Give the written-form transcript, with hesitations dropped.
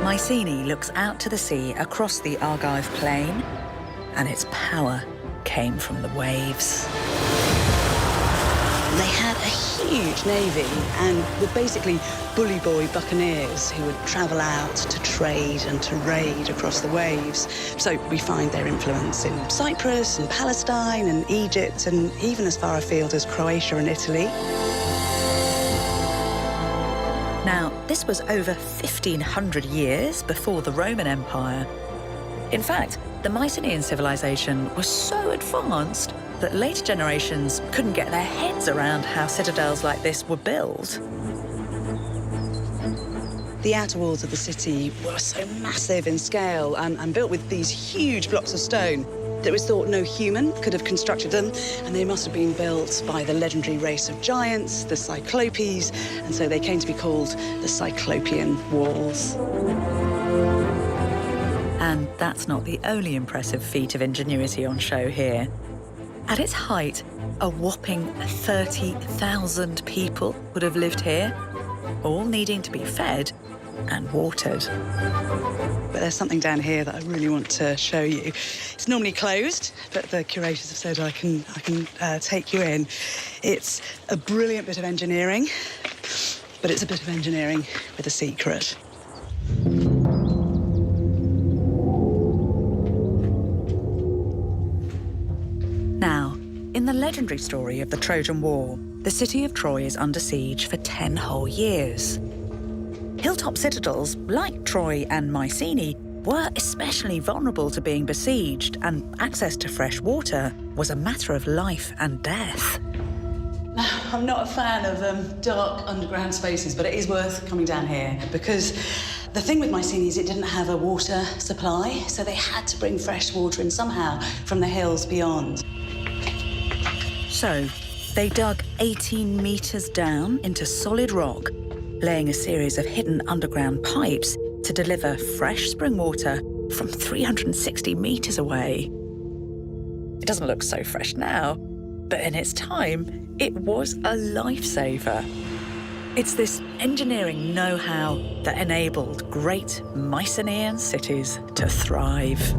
Mycenae looks out to the sea across the Argive plain, and its power came from the waves. They had a huge navy and were basically bully boy buccaneers who would travel out to trade and to raid across the waves. So we find their influence in Cyprus and Palestine and Egypt and even as far afield as Croatia and Italy. Now, this was over 1,500 years before the Roman Empire. In fact, the Mycenaean civilization was so advanced that later generations couldn't get their heads around how citadels like this were built. The outer walls of the city were so massive in scale and built with these huge blocks of stone that it was thought no human could have constructed them, and they must have been built by the legendary race of giants, the Cyclopes, and so they came to be called the Cyclopean Walls. And that's not the only impressive feat of ingenuity on show here. At its height, a whopping 30,000 people would have lived here, all needing to be fed and watered. But there's something down here that I really want to show you. It's normally closed, but the curators have said I can take you in. It's a brilliant bit of engineering, but it's a bit of engineering with a secret. Now, in the legendary story of the Trojan War, the city of Troy is under siege for 10 whole years. Hilltop citadels, like Troy and Mycenae, were especially vulnerable to being besieged, and access to fresh water was a matter of life and death. I'm not a fan of dark underground spaces, but it is worth coming down here because the thing with Mycenae is it didn't have a water supply, so they had to bring fresh water in somehow from the hills beyond. So, they dug 18 meters down into solid rock, laying a series of hidden underground pipes to deliver fresh spring water from 360 meters away. It doesn't look so fresh now, but in its time, it was a lifesaver. It's this engineering know-how that enabled great Mycenaean cities to thrive.